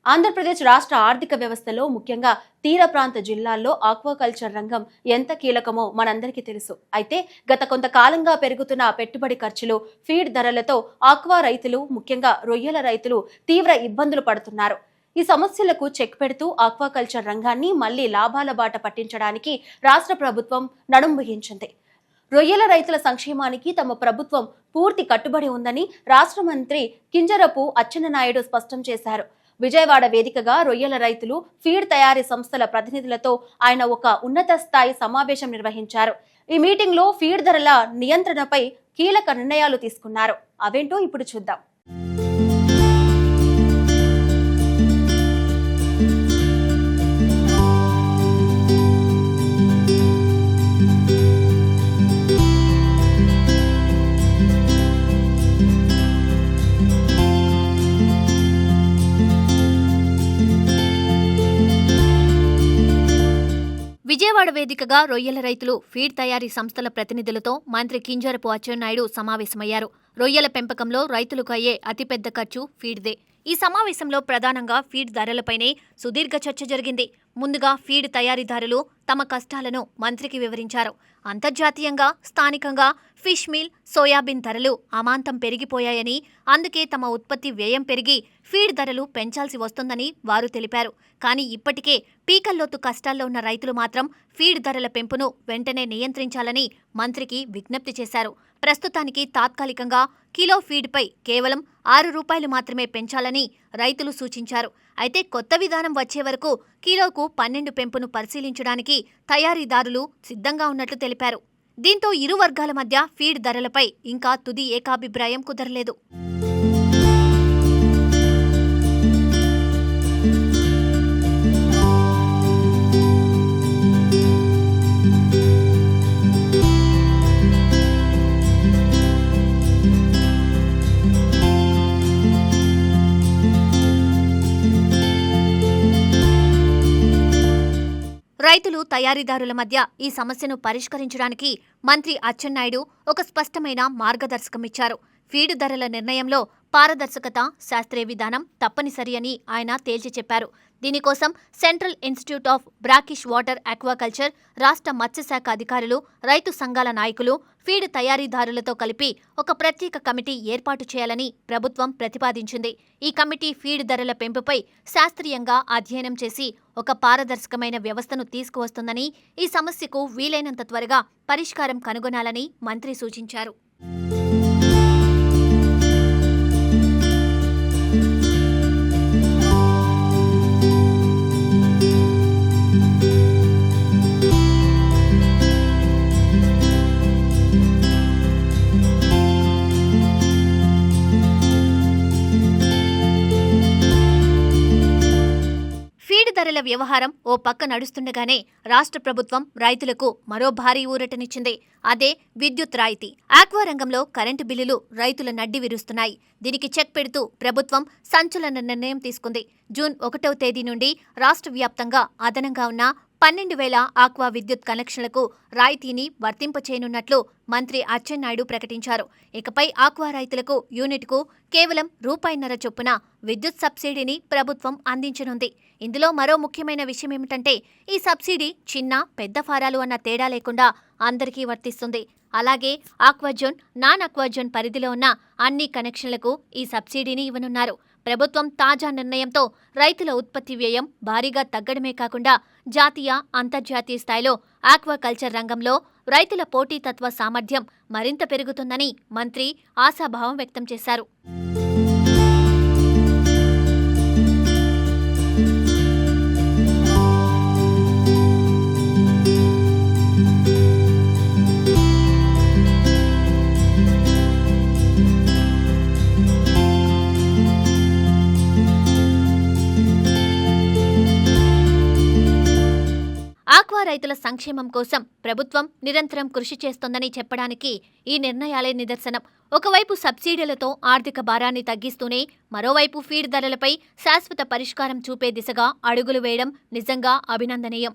ఆంధ్రప్రదేశ్ రాష్ట్ర ఆర్థిక వ్యవస్థలో ముఖ్యంగా తీర ప్రాంత జిల్లాల్లో ఆక్వాకల్చర్ రంగం ఎంత కీలకమో మనందరికీ తెలుసు. అయితే గత కొంతకాలంగా పెరుగుతున్న పెట్టుబడి ఖర్చులు, ఫీడ్ ధరలతో ఆక్వా రైతులు, ముఖ్యంగా రొయ్యల రైతులు తీవ్ర ఇబ్బందులు పడుతున్నారు. ఈ సమస్యలకు చెక్ పెడుతూ ఆక్వాకల్చర్ రంగాన్ని మళ్లీ లాభాల బాట పట్టించడానికి రాష్ట్ర ప్రభుత్వం నడుం బిగించింది. రొయ్యల రైతుల సంక్షేమానికి తమ ప్రభుత్వం పూర్తి కట్టుబడి ఉందని రాష్ట్ర మంత్రి కింజరపు అచ్చెన్నాయుడు స్పష్టం చేశారు. విజయవాడ వేదికగా రొయ్యల రైతులు, ఫీడ్ తయారీ సంస్థల ప్రతినిధులతో ఆయన ఒక ఉన్నత స్థాయి సమావేశం నిర్వహించారు. ఈ మీటింగ్ లో ఫీడ్ ధరల నియంత్రణపై కీలక నిర్ణయాలు తీసుకున్నారు. అవేంటో ఇప్పుడు చూద్దాం. విజయవాడ వేదికగా రొయ్యల రైతులు, ఫీడ్ తయారీ సంస్థల ప్రతినిధులతో మంత్రి కింజరపు అచ్చెన్నాయుడు సమావేశమయ్యారు. రొయ్యల పెంపకంలో రైతులకు అయ్యే అతిపెద్ద ఖర్చు ఫీడ్దే. ఈ సమావేశంలో ప్రధానంగా ఫీడ్ ధరలపైనే సుదీర్ఘ చర్చ జరిగింది. ముందుగా ఫీడ్ తయారీదారులు తమ కష్టాలను మంత్రికి వివరించారు. అంతర్జాతీయంగా, స్థానికంగా ఫిష్ మీల్, సోయాబీన్ ధరలు అమాంతం పెరిగిపోయాయని, అందుకే తమ ఉత్పత్తి వ్యయం పెరిగి ఫీడ్ ధరలు పెంచాల్సి వస్తుందని వారు తెలిపారు. కానీ ఇప్పటికే పీకల్లోతు కష్టాల్లో ఉన్న రైతులు మాత్రం ఫీడ్ ధరల పెంపును వెంటనే నియంత్రించాలని మంత్రికి విజ్ఞప్తి చేశారు. ప్రస్తుతానికి తాత్కాలికంగా కిలో ఫీడ్పై కేవలం 6 రూపాయలు మాత్రమే పెంచాలని రైతులు సూచించారు. అయితే కొత్త విధానం వచ్చే వరకు కిలోకు 12 పెంపును పరిశీలించడానికి తయారీదారులు సిద్ధంగా ఉన్నట్లు తెలిపారు. దీంతో ఇరు వర్గాల మధ్య ఫీడ్ ధరలపై ఇంకా తుది ఏకాభిప్రాయం కుదరలేదు. రైతులు, తయారీదారుల మధ్య ఈ సమస్యను పరిష్కరించడానికి మంత్రి అచ్చెన్నాయుడు ఒక స్పష్టమైన మార్గదర్శకమిచ్చారు. ఫీడ్ ధరల నిర్ణయంలో పారదర్శకత, శాస్త్రీయ విధానం తప్పనిసరి అని ఆయన తేల్చి చెప్పారు. దీనికోసం central institute of brackish water aquaculture, రాష్ట్ర మత్స్యశాఖ అధికారులు, రైతు సంఘాల నాయకులు, ఫీడ్ తయారీదారులతో కలిపి ఒక ప్రత్యేక కమిటీ ఏర్పాటు చేయాలని ప్రభుత్వం ప్రతిపాదించింది. ఈ కమిటీ ఫీడ్ ధరల పెంపుపై శాస్త్రీయంగా అధ్యయనం చేసి ఒక పారదర్శకమైన వ్యవస్థను తీసుకువస్తుందని, ఈ సమస్యకు వీలైనంత త్వరగా పరిష్కారం కనుగొనాలని మంత్రి సూచించారు. ఫీడ్ ధరల వ్యవహారం ఓ పక్క నడుస్తుండగానే రాష్ట్ర ప్రభుత్వం రైతులకు మరో భారీ ఊరటనిచ్చింది. అదే విద్యుత్ రాయితీ. ఆక్వా రంగంలో కరెంటు బిల్లులు రైతుల నడ్డి విరుస్తున్నాయి. దీనికి చెక్ పెడుతూ ప్రభుత్వం సంచలన నిర్ణయం తీసుకుంది. జూన్ 1వ తేదీ నుండి రాష్ట్ర వ్యాప్తంగా అదనంగా ఉన్న 12,000 ఆక్వా విద్యుత్ కనెక్షన్లకు రాయితీని వర్తింపచేయనున్నట్లు మంత్రి అచ్చెన్నాయుడు ప్రకటించారు. ఇకపై ఆక్వా రైతులకు యూనిట్కు కేవలం రూపాయిన్నర చొప్పున విద్యుత్ సబ్సిడీని ప్రభుత్వం అందించనుంది. ఇందులో మరో ముఖ్యమైన విషయమేమిటంటే ఈ సబ్సిడీ చిన్న, పెద్ద ఫారాలు అన్న తేడా లేకుండా అందరికీ వర్తిస్తుంది. అలాగే ఆక్వాజోన్, నాన్ ఆక్వాజోన్ పరిధిలో ఉన్న అన్ని కనెక్షన్లకు ఈ సబ్సిడీని ఇవ్వనున్నారు. ప్రభుత్వం తాజా నిర్ణయంతో రైతుల ఉత్పత్తి వ్యయం భారీగా తగ్గడమే కాకుండా జాతీయ, అంతర్జాతీయ స్థాయిలో ఆక్వాకల్చర్ రంగంలో రైతుల పోటీతత్వ సామర్థ్యం మరింత పెరుగుతుందని మంత్రి ఆశాభావం వ్యక్తం చేశారు. ఆక్వా రైతుల సంక్షేమం కోసం ప్రభుత్వం నిరంతరం కృషి చేస్తోందని చెప్పడానికి ఈ నిర్ణయాలే నిదర్శనం. ఒకవైపు సబ్సిడీలతో ఆర్థిక భారాన్ని తగ్గిస్తూనే మరోవైపు ఫీడ్ ధరలపై శాశ్వత పరిష్కారం చూపే దిశగా అడుగులు వేయడం నిజంగా అభినందనీయం.